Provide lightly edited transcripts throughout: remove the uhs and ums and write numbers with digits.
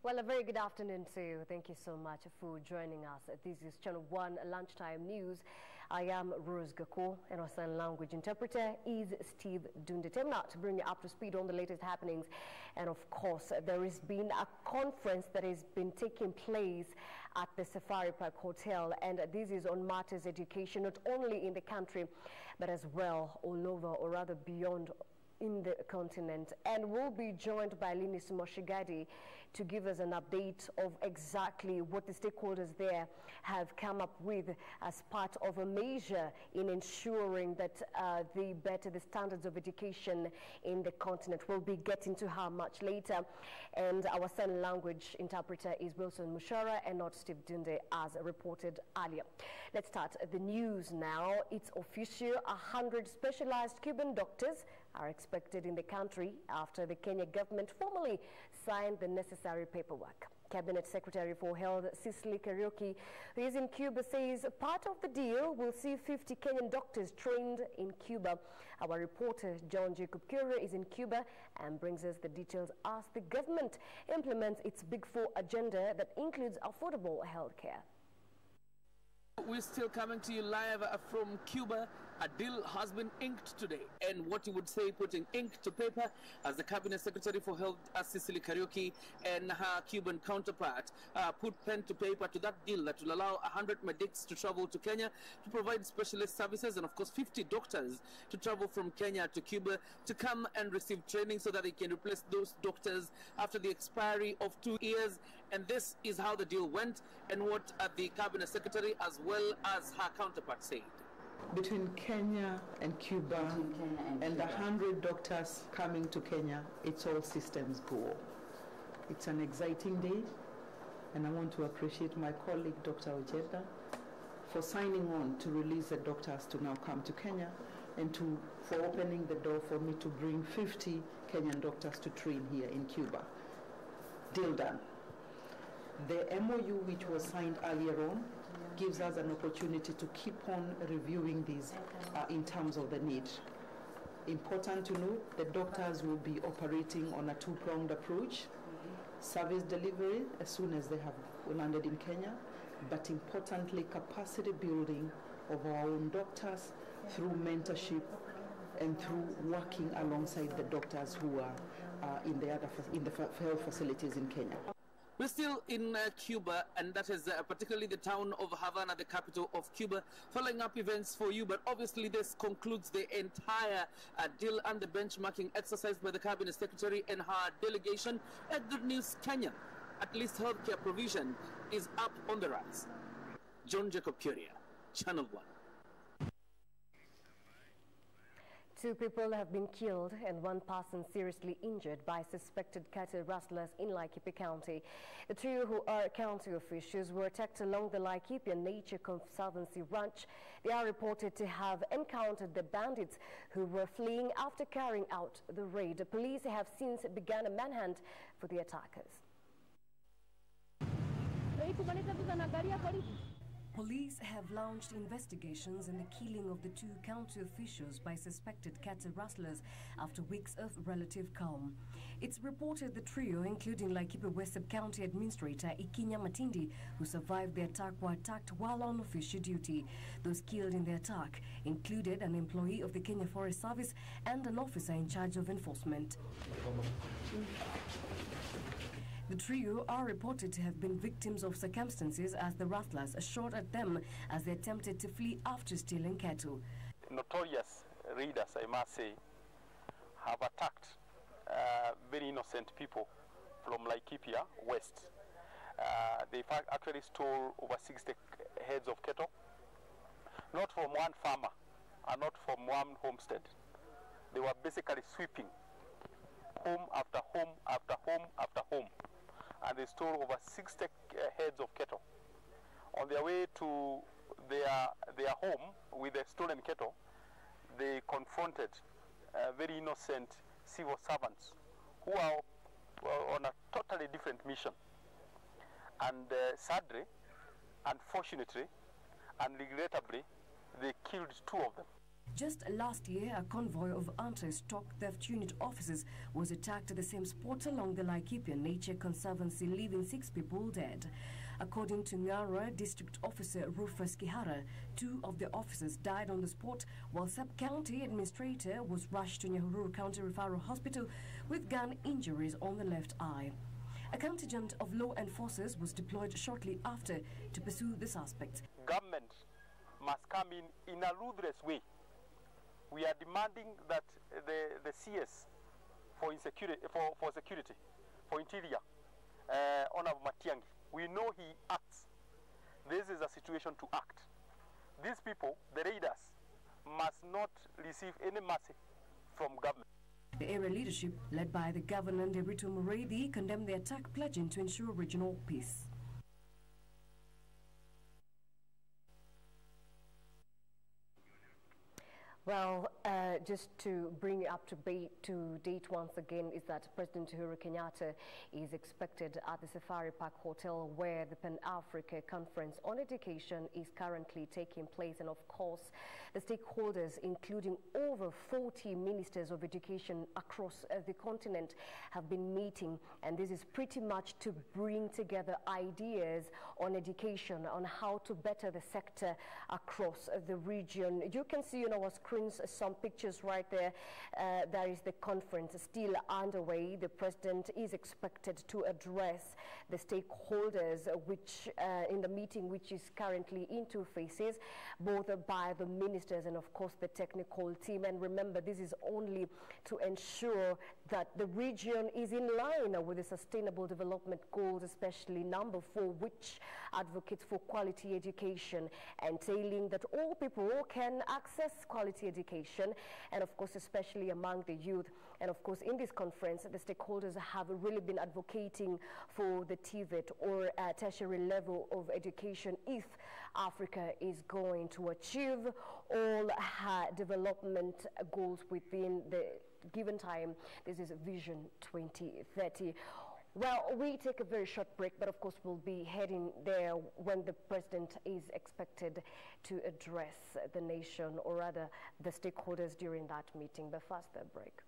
Well, a very good afternoon to you. Thank you so much for joining us. This is Channel 1 Lunchtime News. I am Rose Gako, and our sign language interpreter is Steve Dundetemna to bring you up to speed on the latest happenings. And of course, there has been a conference that has been taking place at the Safari Park Hotel, and this is on matters education, not only in the country, but as well all over, or rather beyond in the continent. And we'll be joined by Linis Moshigadi to give us an update of exactly what the stakeholders there have come up with as part of a measure in ensuring that they better the standards of education in the continent. We'll be getting to how much later. And our sign language interpreter is Wilson Mushara and not Steve Dunde, as reported earlier. Let's start the news now. It's official. 100 specialized Cuban doctors are expected in the country after the Kenya government formally signed the necessary paperwork. Cabinet Secretary for Health Cecily Kariuki, who is in Cuba, says part of the deal will see 50 Kenyan doctors trained in Cuba. Our reporter John Jacob Curia is in Cuba and brings us the details as the government implements its Big Four agenda that includes affordable health care. We're still coming to you live from Cuba. A deal has been inked today, and what you would say, putting ink to paper, as the Cabinet Secretary for Health, Cecily Kariuki, and her Cuban counterpart put pen to paper to that deal that will allow 100 medics to travel to Kenya to provide specialist services, and of course 50 doctors to travel from Kenya to Cuba to come and receive training so that they can replace those doctors after the expiry of 2 years. And this is how the deal went, and what the Cabinet Secretary as well as her counterpart said. Between Kenya and Cuba and 100 doctors coming to Kenya, it's all systems go. It's an exciting day, and I want to appreciate my colleague Dr. Ojeda for signing on to release the doctors to now come to Kenya, and for opening the door for me to bring 50 Kenyan doctors to train here in Cuba. Deal done. The MOU, which was signed earlier on, gives us an opportunity to keep on reviewing these in terms of the need. Important to note, the doctors will be operating on a two-pronged approach. Service delivery as soon as they have landed in Kenya, but importantly capacity building of our own doctors through mentorship and through working alongside the doctors who are in the health facilities in Kenya. We're still in Cuba, and that is particularly the town of Havana, the capital of Cuba, following up events for you. But obviously this concludes the entire deal and the benchmarking exercise by the Cabinet Secretary and her delegation. Good news, Kenya, at least healthcare provision is up on the rise. John Jacob Curia, Channel 1. 2 people have been killed and 1 person seriously injured by suspected cattle rustlers in Laikipia County. The trio, who are county officials, were attacked along the Laikipia Nature Conservancy Ranch. They are reported to have encountered the bandits who were fleeing after carrying out the raid. The police have since begun a manhunt for the attackers. Police have launched investigations in the killing of the 2 county officials by suspected cattle rustlers after weeks of relative calm. It's reported the trio, including Laikipia West Sub-County Administrator Ikinya Matindi, who survived the attack, were attacked while on official duty. Those killed in the attack included an employee of the Kenya Forest Service and an officer in charge of enforcement. The trio are reported to have been victims of circumstances as the rustlers shot at them as they attempted to flee after stealing cattle. Notorious raiders, I must say, have attacked very innocent people from Laikipia West. They actually stole over 60 heads of cattle, not from one farmer and not from one homestead. They were basically sweeping home after home after home after home, and they stole over 60 heads of cattle. On their way to their home with the stolen cattle, they confronted very innocent civil servants who are on a totally different mission. And sadly, unfortunately, and regrettably, they killed 2 of them. Just last year, a convoy of anti-stock theft unit officers was attacked at the same spot along the Laikipia Nature Conservancy, leaving 6 people dead. According to Ngara District Officer Rufus Kihara, 2 of the officers died on the spot, while Sub-County Administrator was rushed to Nyahururu County Referral Hospital with gun injuries on the left eye. A contingent of law enforcers was deployed shortly after to pursue the suspects. Government must come in a ruthless way. We are demanding that the CS for security, for interior, Honorable Matiangi, we know he acts. This is a situation to act. These people, the raiders, must not receive any mercy from government. The area leadership, led by the governor Nderitu Muredi, condemned the attack, pledging to ensure regional peace. Well, just to bring you up to date once again, is that President Uhuru Kenyatta is expected at the Safari Park Hotel, where the Pan-Africa Conference on Education is currently taking place. And of course, the stakeholders, including over 40 ministers of education across the continent, have been meeting. And this is pretty much to bring together ideas on education, on how to better the sector across the region. You can see on our screens some pictures right there. There is the conference still underway. The president is expected to address the stakeholders, which in the meeting, which is currently in 2 phases, both by the ministers and of course the technical team. And remember, this is only to ensure that the region is in line with the sustainable development goals, especially number 4, which advocates for quality education, entailing that all people can access quality education, and of course especially among the youth. And of course in this conference, the stakeholders have really been advocating for the TVET or tertiary level of education if Africa is going to achieve all her development goals within the given time. This is Vision 2030. Well, we take a very short break, but of course we'll be heading there when the president is expected to address the nation, or rather the stakeholders, during that meeting. But first, the break.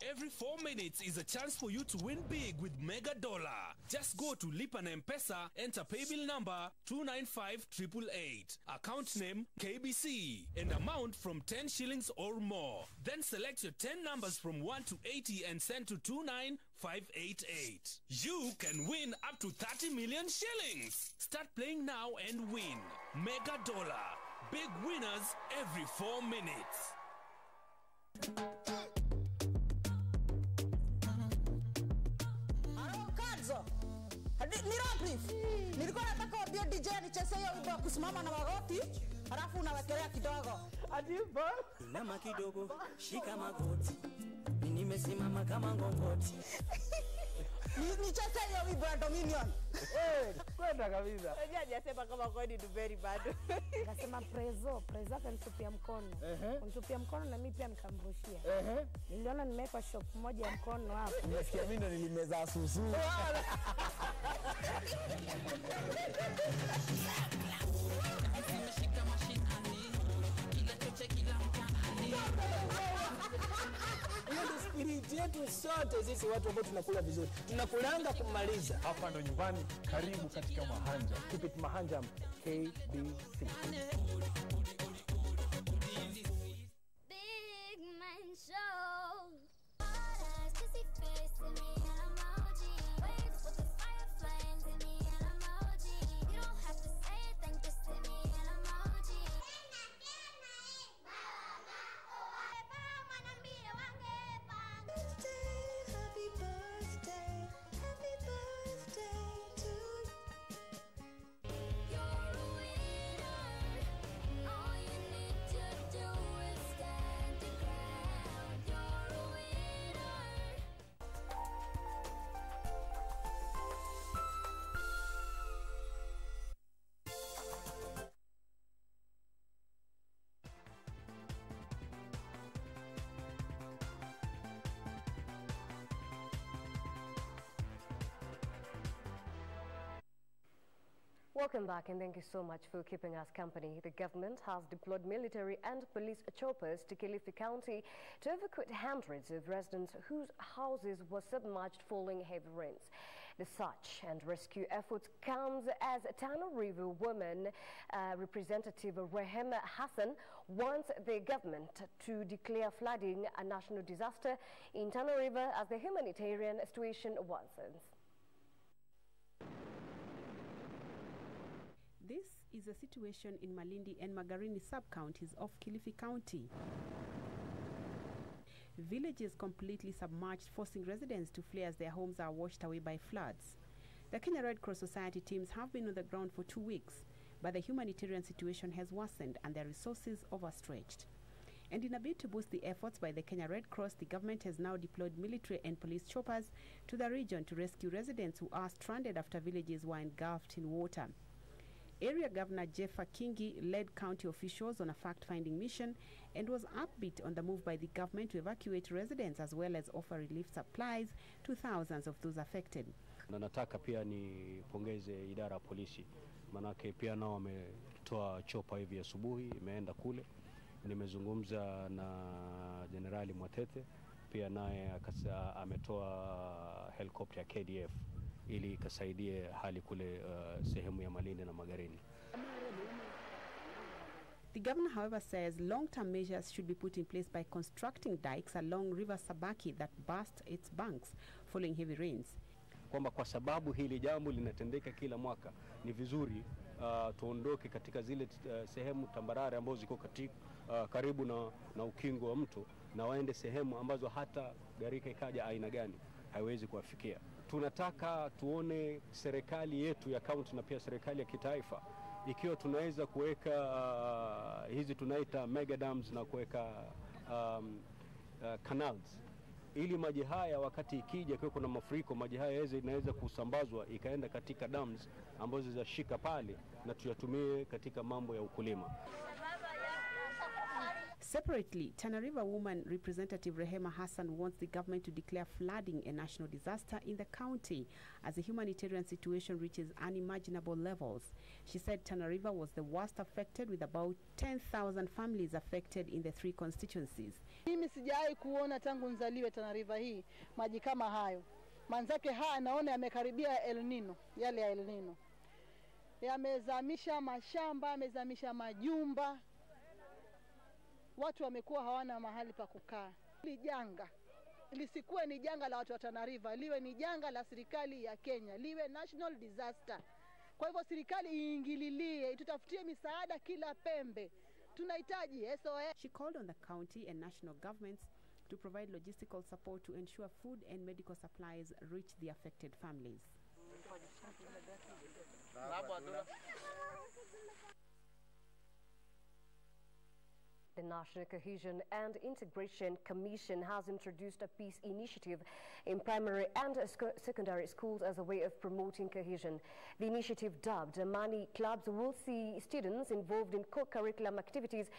Every 4 minutes is a chance for you to win big with Mega Dollar. Just go to Lipa na M-Pesa, enter paybill number 295888, account name KBC, and amount from 10 shillings or more. Then select your 10 numbers from 1 to 80 and send to 29588. You can win up to 30 million shillings. Start playing now and win. Mega Dollar. Big winners every 4 minutes. Nilikuwa nataka wambie DJ nicheze hiyo wimbo kusimama na magoti, halafu unawekelea kidogo. Adiba. Inama kidogo, shika magoti. Nimesimama kama ngongoti. Nicheze hiyo wimbo ya Dominion. Kwenda kabisa. Unajua hajasema kama kwani ni very bad. Akasema prezo akanitupia mkono. Kunitupia mkono na mimi pia nikamrushia. Niliona nimeweka shop moja ya mkono hapo. Nimesikia mimi ndo nilimeza susu. Spirit yetu sote sisi watu ambao tunakula vizuri, tunakulanga kumaliza. Hapa ndo nyumbani, karibu katika Mahanja. Keep it Mahanja, KBC. Big man show. Oh, Welcome back, and thank you so much for keeping us company. The government has deployed military and police choppers to Kilifi County to evacuate hundreds of residents whose houses were submerged following heavy rains. The search and rescue efforts comes as Tana River woman representative Rehema Hassan wants the government to declare flooding a national disaster in Tana River as the humanitarian situation worsens. This is a situation in Malindi and Magarini sub-counties of Kilifi County. Villages completely submerged, forcing residents to flee as their homes are washed away by floods. The Kenya Red Cross Society teams have been on the ground for 2 weeks, but the humanitarian situation has worsened and their resources overstretched. And in a bid to boost the efforts by the Kenya Red Cross, the government has now deployed military and police choppers to the region to rescue residents who are stranded after villages were engulfed in water. Area Governor Jeffa Kingi led county officials on a fact-finding mission and was upbeat on the move by the government to evacuate residents as well as offer relief supplies to thousands of those affected. Na nataka pia nipongeze idara ya polisi, manake pia nao wametoa chopa hivi asubuhi, imeenda kule. Nimezungumza na Generali Mwatete, pia naye ametoa helikopta ya KDF ili kasaidie hali kule sehemu ya Malindi na Magarini. The governor, however, says long-term measures should be put in place by constructing dikes along River Sabaki that burst its banks following heavy rains. Kwamba kwa sababu hili jambo linatendeka kila mwaka, ni vizuri tuondoke katika zile sehemu tambarare ambazo ziko karibu na ukingo wa mto na waende sehemu ambazo hata gharika ikaja aina gani haiwezi kuwafikia. Tunataka tuone serikali yetu ya kaunti na pia serikali ya kitaifa ikiwa tunaweza kuweka hizi tunaita mega dams na kuweka canals, ili maji haya wakati ikija kwa kuna mafuriko, maji haya inaweza kusambazwa ikaenda katika dams ambazo zashika pale na tuyatumie katika mambo ya ukulima. Separately, Tana River woman representative Rehema Hassan wants the government to declare flooding a national disaster in the county as the humanitarian situation reaches unimaginable levels. She said Tana River was the worst affected, with about 10,000 families affected in the 3 constituencies. Mimi sijawahi kuona tangu nzaliwe Tana River hii maji kama hayo. Manzake naona yamekaribia El Nino, yale ya El Nino. Yamezamisha mashamba, yamezamisha majumba. Watu wamekuwa hawana mahali pa kukaa. Hili janga lisikuwe ni janga la watu wa Tana River, liwe ni janga la serikali ya Kenya, liwe national disaster. Kwa hivyo serikali iingililie, itutafutie misaada kila pembe. Tunahitaji SOS. She called on the county and national governments to provide logistical support to ensure food and medical supplies reach the affected families. The National Cohesion and Integration Commission has introduced a peace initiative in primary and secondary schools as a way of promoting cohesion. The initiative, dubbed Money Clubs, will see students involved in co-curriculum activities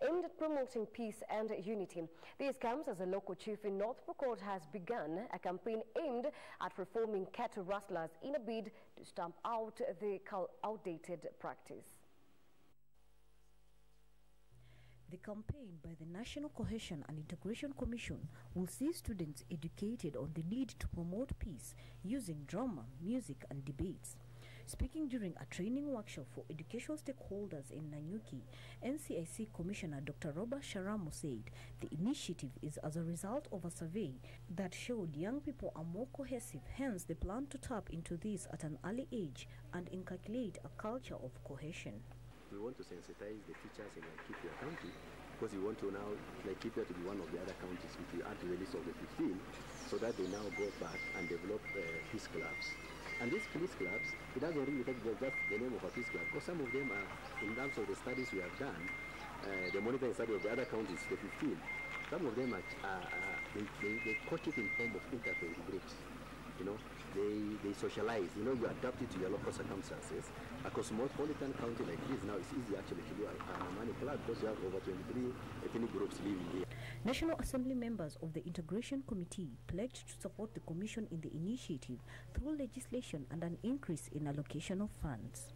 aimed at promoting peace and unity. This comes as a local chief in North Pokot has begun a campaign aimed at reforming cattle rustlers in a bid to stamp out the outdated practice. The campaign by the National Cohesion and Integration Commission will see students educated on the need to promote peace using drama, music and debates. Speaking during a training workshop for educational stakeholders in Nanyuki, NCIC Commissioner Dr. Robert Sharamo said the initiative is as a result of a survey that showed young people are more cohesive, hence they plan to tap into this at an early age and inculcate a culture of cohesion. We want to sensitize the teachers in Laikipia County because we want to now Laikipia to be one of the other counties which we add to the list of the 15 so that they now go back and develop peace clubs. And these peace clubs, it doesn't really take just the name of a peace club because some of them are, in terms of the studies we have done, the monitoring study of the other counties, the 15, some of them they coach it in form of interfaith groups. You know, they socialize, you know, you adapt it to your local circumstances. A cosmopolitan county like this now, it's easy actually to do a money club because you have over 23 ethnic groups living here. National Assembly members of the Integration Committee pledged to support the Commission in the initiative through legislation and an increase in allocation of funds.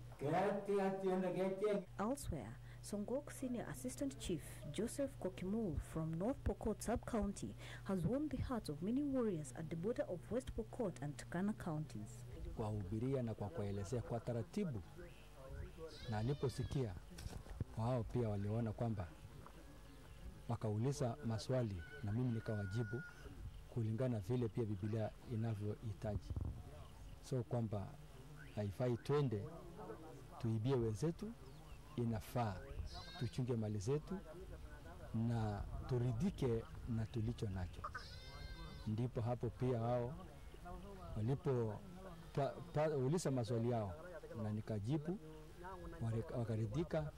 Elsewhere, Songok Senior Assistant Chief Joseph Kokimul from North Pokot Sub-County has won the hearts of many warriors at the border of West Pokot and Turkana counties. Kuwahubiria na kwa kuelezea kwa taratibu, na aliposikia wao pia waliona kwamba wakauliza maswali na mimi nikawajibu kulingana vile pia Biblia inavyohitaji. So kwamba haifai twende tuibie wenzetu, inafaa tuchunge mali zetu na turidhike na tulicho nacho. Ndipo hapo pia wao walipo uliza maswali yao na nikajibu, wakaridhika,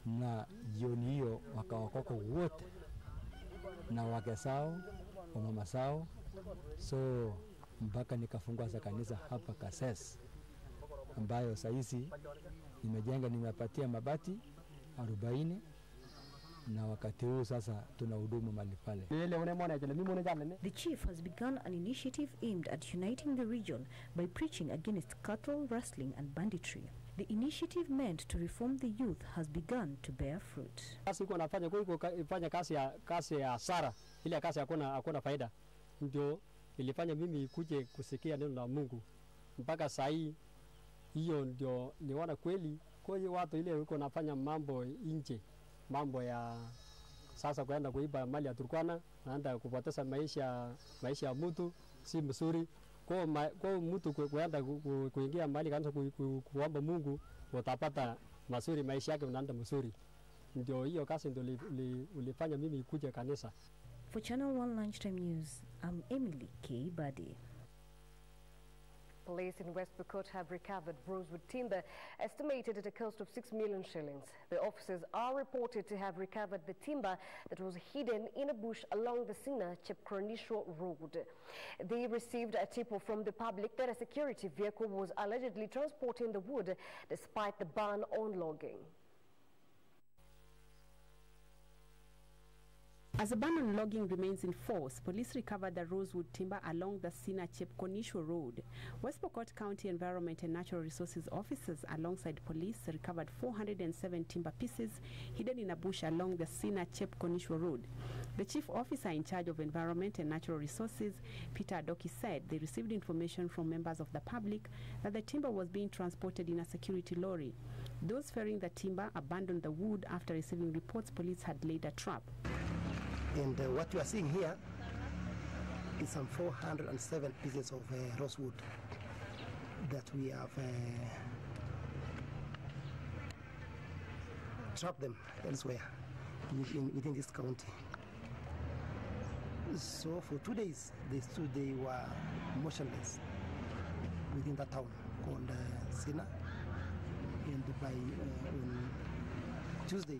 na jioni hiyo wakaokoka wote na wake zao, mama zao. So mpaka nikafungua kanisa hapa Kases, ambayo saizi nimejenga, nimepatia mabati 40, na wakati huu sasa tunahudumu mahali pale. The chief has begun an initiative aimed at uniting the region by preaching against cattle, rustling and banditry. The initiative meant to reform the youth has begun to bear fruit. Kazi iko nafanya ifanya kazi ya hasara, ile kazi hakuna faida. Ndio ilifanya mimi kuje kusikia neno la Mungu. Mpaka saa hii hiyo ndio niona kweli kwa watu ile uko nafanya mambo nje, mambo ya sasa kwenda kuiba mali ya Turkana, naenda kupoteza maisha ya mtu si mzuri. Kwa mtu kwenda kuingia mali kanisa kuomba Mungu, utapata mazuri, maisha yake unaenda mzuri. Ndio hiyo kazi ndio ulifanya mimi kuja kanisa. For Channel 1 Lunchtime News, I'm Emily K. Badi. Police in West Pokot have recovered rosewood timber estimated at a cost of 6 million shillings. The officers are reported to have recovered the timber that was hidden in a bush along the Sina Chepkronisho Road. They received a tip from the public that a security vehicle was allegedly transporting the wood despite the ban on logging. As a ban on logging remains in force, police recovered the rosewood timber along the Sina Chepkonisho Road. West Pokot County Environment and Natural Resources officers alongside police recovered 407 timber pieces hidden in a bush along the Sina Chepkonisho Road. The chief officer in charge of Environment and Natural Resources, Peter Adoki, said they received information from members of the public that the timber was being transported in a security lorry. Those ferrying the timber abandoned the wood after receiving reports police had laid a trap. And what you are seeing here is some 407 pieces of rosewood that we have trapped them elsewhere within this county. So for 2 days, they were motionless within that town called Sina. And by on Tuesday,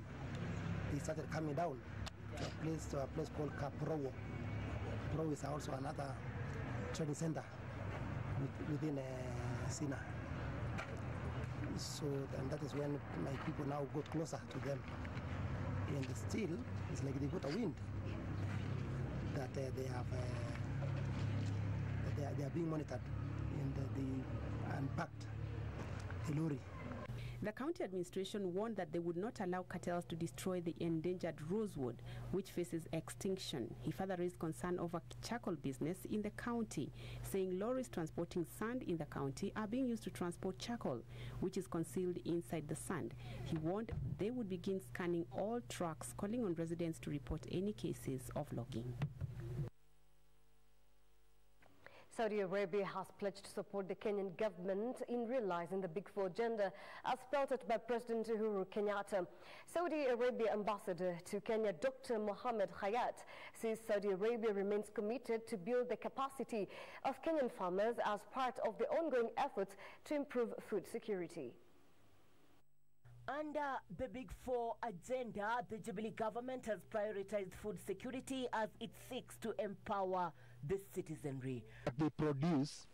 they started coming down to a place called Kaprowo. Prowo is also another training center within Sina. So and that is when my people now got closer to them. And still, it's like they got a wind that they are being monitored, and they unpacked the lorry. The county administration warned that they would not allow cartels to destroy the endangered rosewood, which faces extinction. He further raised concern over charcoal business in the county, saying lorries transporting sand in the county are being used to transport charcoal, which is concealed inside the sand. He warned they would begin scanning all trucks, calling on residents to report any cases of logging. Saudi Arabia has pledged to support the Kenyan government in realizing the Big Four agenda as spelled out by President Uhuru Kenyatta. Saudi Arabia Ambassador to Kenya, Dr. Mohammed Hayat, says Saudi Arabia remains committed to build the capacity of Kenyan farmers as part of the ongoing efforts to improve food security. Under the Big Four agenda, the Jubilee government has prioritized food security as it seeks to empower the citizenry. They produce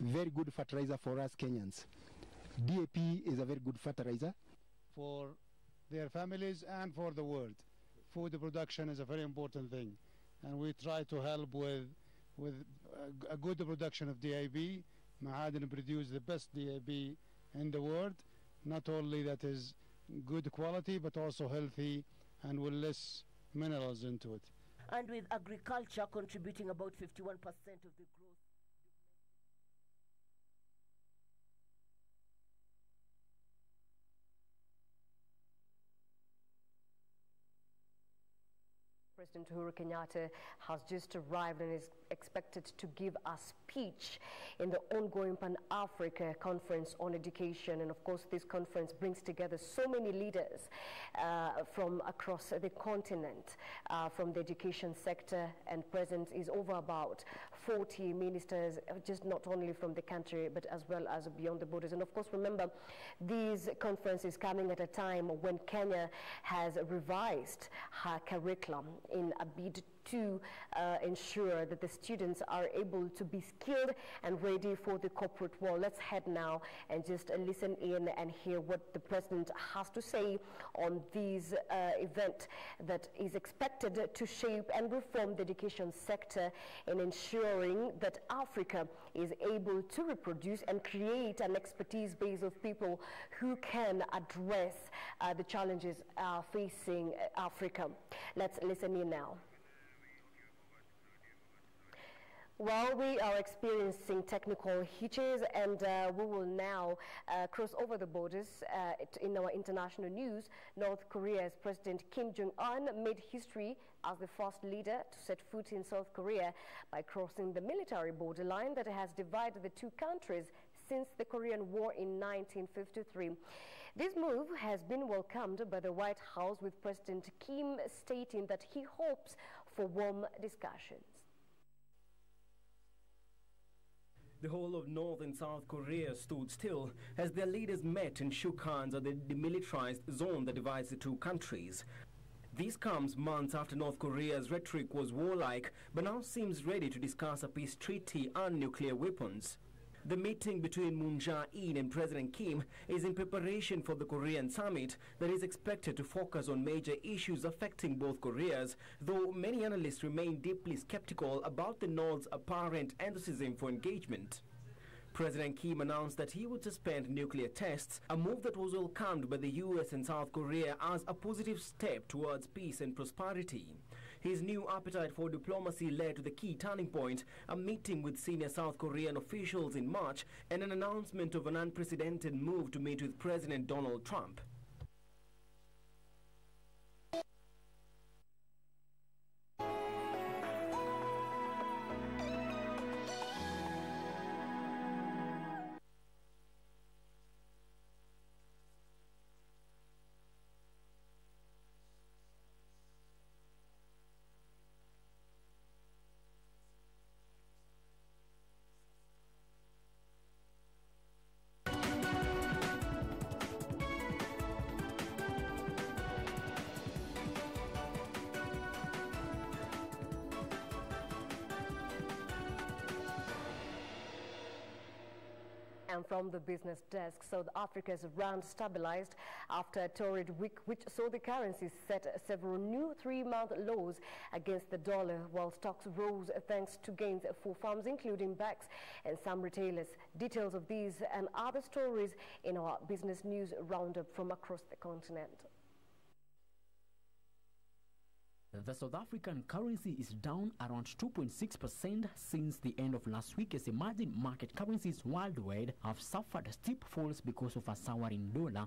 very good fertilizer for us Kenyans. DAP is a very good fertilizer for their families and for the world. Food production is a very important thing, and we try to help with a good production of DAP. Mahadin produce the best DAP in the world, not only that is good quality, but also healthy and with less minerals into it. And with agriculture contributing about 51% of the growth. President Uhuru Kenyatta has just arrived and is expected to give a speech in the ongoing Pan-Africa Conference on Education. And of course, this conference brings together so many leaders from across the continent, from the education sector, and present is over about 40 ministers, just not only from the country, but as well as beyond the borders. And of course, remember, these conferences coming at a time when Kenya has revised her curriculum in a bid to ensure that the students are able to be skilled and ready for the corporate world. Let's head now and just listen in and hear what the president has to say on this event that is expected to shape and reform the education sector in ensuring that Africa is able to reproduce and create an expertise base of people who can address the challenges facing Africa. Let's listen in now. Well, we are experiencing technical hitches, and we will now cross over the borders. In our international news, North Korea's President Kim Jong-un made history as the first leader to set foot in South Korea by crossing the military borderline that has divided the two countries since the Korean War in 1953. This move has been welcomed by the White House, with President Kim stating that he hopes for warm discussions. The whole of North and South Korea stood still as their leaders met and shook hands at the demilitarized zone that divides the two countries. This comes months after North Korea's rhetoric was warlike, but now seems ready to discuss a peace treaty and nuclear weapons. The meeting between Moon Jae-in and President Kim is in preparation for the Korean summit that is expected to focus on major issues affecting both Koreas, though many analysts remain deeply skeptical about the North's apparent enthusiasm for engagement. President Kim announced that he would suspend nuclear tests, a move that was welcomed by the US and South Korea as a positive step towards peace and prosperity. His new appetite for diplomacy led to the key turning point, a meeting with senior South Korean officials in March and an announcement of an unprecedented move to meet with President Donald Trump. And from the business desk, South Africa's rand stabilized after a torrid week, which saw the currency set several new 3-month lows against the dollar, while stocks rose thanks to gains for firms including banks and some retailers. Details of these and other stories in our business news roundup from across the continent. The South African currency is down around 2.6% since the end of last week, as emerging market currencies worldwide have suffered steep falls because of a souring dollar.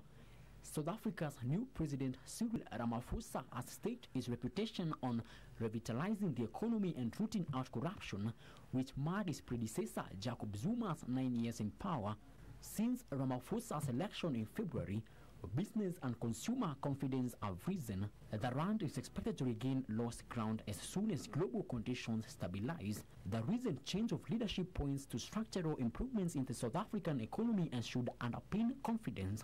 South Africa's new president, Cyril Ramaphosa, has staked his reputation on revitalizing the economy and rooting out corruption, which marred his predecessor, Jacob Zuma's 9 years in power. Since Ramaphosa's election in February, business and consumer confidence have risen. The rand is expected to regain lost ground as soon as global conditions stabilize. The recent change of leadership points to structural improvements in the South African economy and should underpin confidence.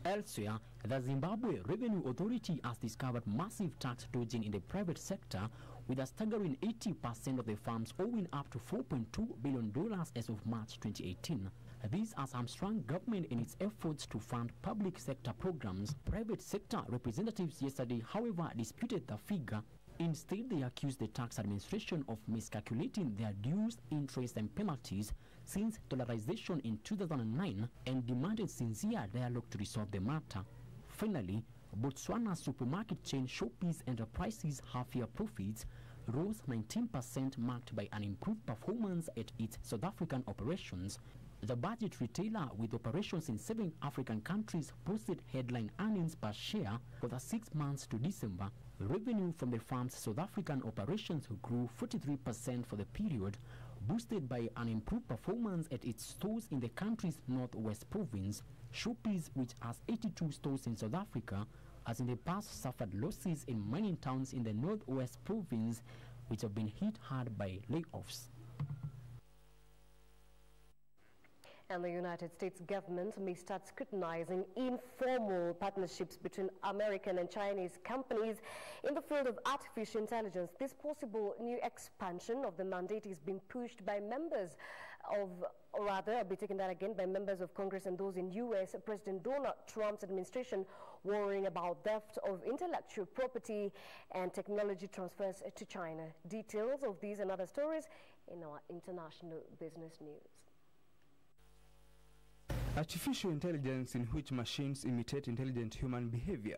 Elsewhere, the Zimbabwe Revenue Authority has discovered massive tax dodging in the private sector, with a staggering 80% of the firms owing up to $4.2 billion as of March 2018. This has hamstrung government in its efforts to fund public sector programs. Private sector representatives yesterday, however, disputed the figure. Instead, they accused the tax administration of miscalculating their dues, interest and penalties since dollarization in 2009 and demanded sincere dialogue to resolve the matter. Finally, Botswana's supermarket chain Shopee's Enterprises half-year profits rose 19%, marked by an improved performance at its South African operations. The budget retailer, with operations in 7 African countries, posted headline earnings per share for the 6 months to December. Revenue from the firm's South African operations grew 43% for the period, boosted by an improved performance at its stores in the country's northwest province. Shopee's, which has 82 stores in South Africa, has in the past suffered losses in mining towns in the northwest province, which have been hit hard by layoffs. And the United States government may start scrutinizing informal partnerships between American and Chinese companies in the field of artificial intelligence. This possible new expansion of the mandate is being pushed by members of, or rather, I'll be taking that again, by members of Congress and those in U.S. President Donald Trump's administration, worrying about theft of intellectual property and technology transfers to China. Details of these and other stories in our international business news. Artificial intelligence, in which machines imitate intelligent human behavior,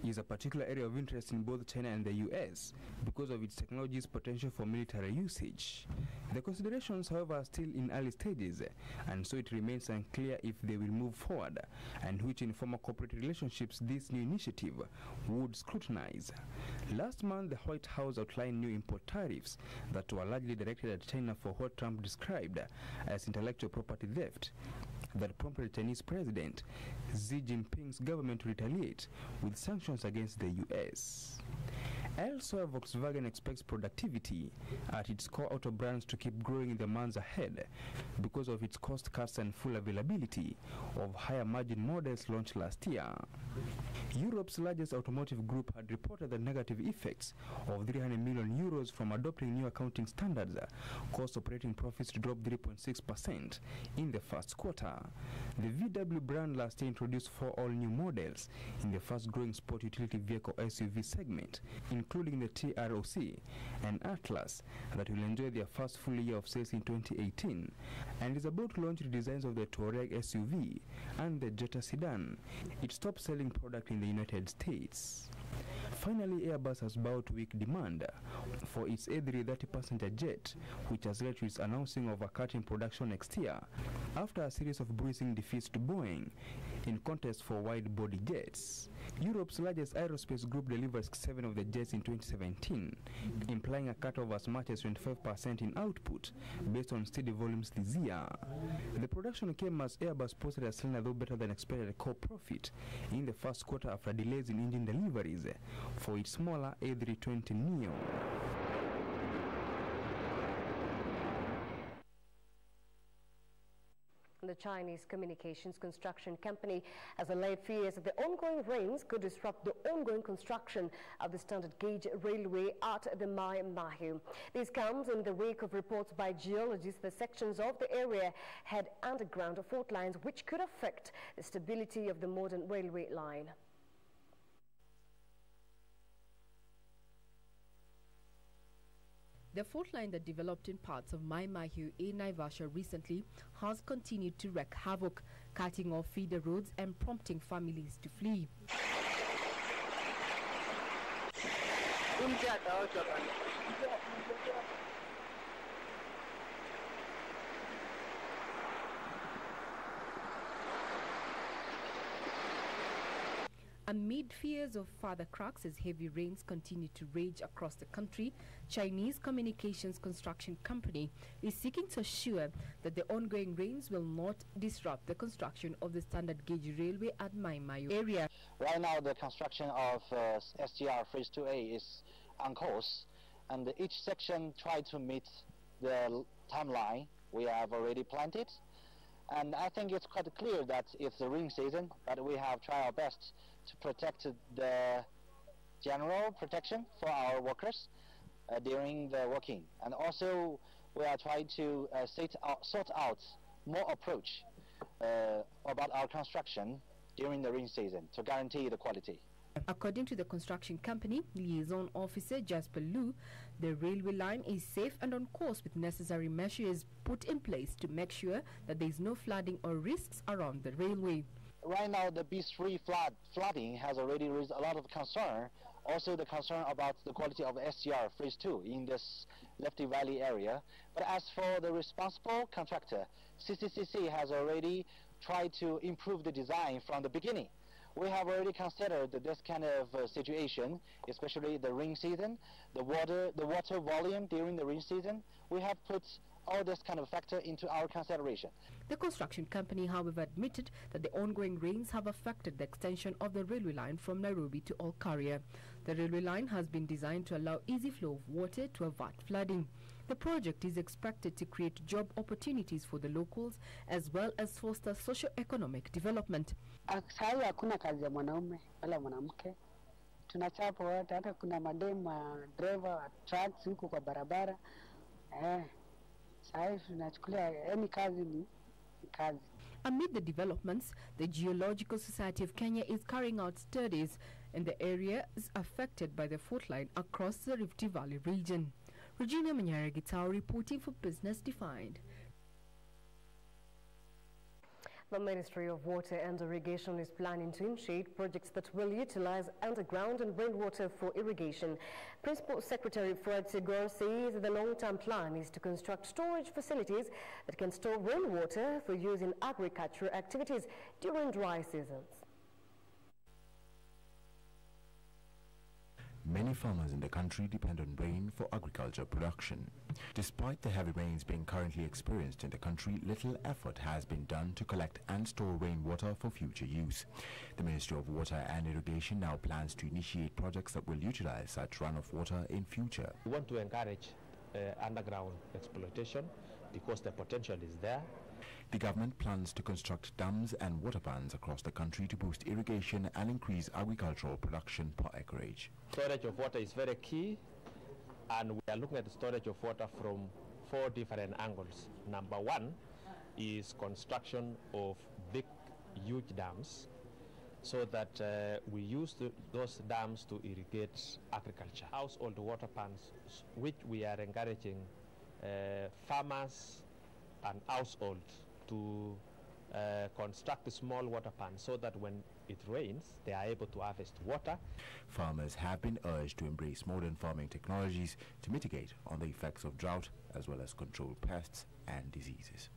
is a particular area of interest in both China and the US because of its technology's potential for military usage. The considerations, however, are still in early stages, and so it remains unclear if they will move forward and which informal corporate relationships this new initiative would scrutinize. Last month, the White House outlined new import tariffs that were largely directed at China for what Trump described as intellectual property theft that prompted Chinese President Xi Jinping's government to retaliate with sanctions against the US. Elsewhere, Volkswagen expects productivity at its core auto brands to keep growing in the months ahead because of its cost cuts and full availability of higher margin models launched last year. Europe's largest automotive group had reported the negative effects of 300 million euros from adopting new accounting standards, caused operating profits to drop 3.6% in the first quarter. The VW brand last year introduced 4 all-new models in the fast-growing sport utility vehicle SUV segment, including the TROC and Atlas, that will enjoy their first full year of sales in 2018, and is about to launch redesigns of the Touareg SUV and the Jetta sedan, its top-selling product in the United States. Finally, Airbus has bowed to weak demand for its A330 passenger jet, which has led to its announcing of a cut in production next year after a series of bruising defeats to Boeing in contests for wide-body jets. Europe's largest aerospace group delivered 7 of the jets in 2017, implying a cut of as much as 25% in output based on steady volumes this year. The production came as Airbus posted a slender, though better than expected, core profit in the first quarter after delays in engine deliveries for its smaller A320neo. The Chinese communications construction company has allayed fears that the ongoing rains could disrupt the ongoing construction of the standard gauge railway at the Mai Mahiu. This comes in the wake of reports by geologists that sections of the area had underground fault lines which could affect the stability of the modern railway line. The fault line that developed in parts of Mai Mahiu in Naivasha recently has continued to wreak havoc, cutting off feeder roads and prompting families to flee. Amid fears of further cracks as heavy rains continue to rage across the country, Chinese communications construction company is seeking to assure that the ongoing rains will not disrupt the construction of the standard gauge railway at Mai Mahiu area. Right now, the construction of SGR Phase 2A is on course, and each section tries to meet the timeline we have already planted. And I think it's quite clear that it's the rain season, but we have tried our best to protect the general protection for our workers during the working. And also, we are trying to sort out more approach about our construction during the rain season to guarantee the quality. According to the construction company liaison officer Jasper Liu, the railway line is safe and on course with necessary measures put in place to make sure that there is no flooding or risks around the railway. Right now, the B3 flooding has already raised a lot of concern. Also, the concern about the quality of STR Phase 2 in this Lefty Valley area. But as for the responsible contractor, CCCC has already tried to improve the design from the beginning. We have already considered this kind of situation, especially the rain season, the water volume during the rain season. We have put all this kind of factor into our consideration. The construction company, however, admitted that the ongoing rains have affected the extension of the railway line from Nairobi to Olkaria. The railway line has been designed to allow easy flow of water to avert flooding. The project is expected to create job opportunities for the locals as well as foster socio-economic development. Sasa hakuna kazi ya mwanaume wala mwanamke. Tunachapa wote, hata kuna madema driver wa trucks huko kwa barabara. Sasa tunachukulia any kazi ni kazi. Amid the developments, the Geological Society of Kenya is carrying out studies in the areas affected by the fault line across the Rift Valley region. Regina Manyara-Gitao reporting for Business Defined. The Ministry of Water and Irrigation is planning to initiate projects that will utilize underground and rainwater for irrigation. Principal Secretary Fred Sigor says the long-term plan is to construct storage facilities that can store rainwater for use in agricultural activities during dry seasons. Many farmers in the country depend on rain for agriculture production. Despite the heavy rains being currently experienced in the country, little effort has been done to collect and store rainwater for future use. The Ministry of Water and Irrigation now plans to initiate projects that will utilize such runoff water in future. We want to encourage underground exploitation because the potential is there. The government plans to construct dams and water pans across the country to boost irrigation and increase agricultural production per acreage. Storage of water is very key, and we are looking at the storage of water from 4 different angles. Number 1 is construction of big, huge dams, so that we use those dams to irrigate agriculture. Household water pans, which we are encouraging farmers and households to construct small water pans so that when it rains, they are able to harvest water. Farmers have been urged to embrace modern farming technologies to mitigate on the effects of drought as well as control pests and diseases.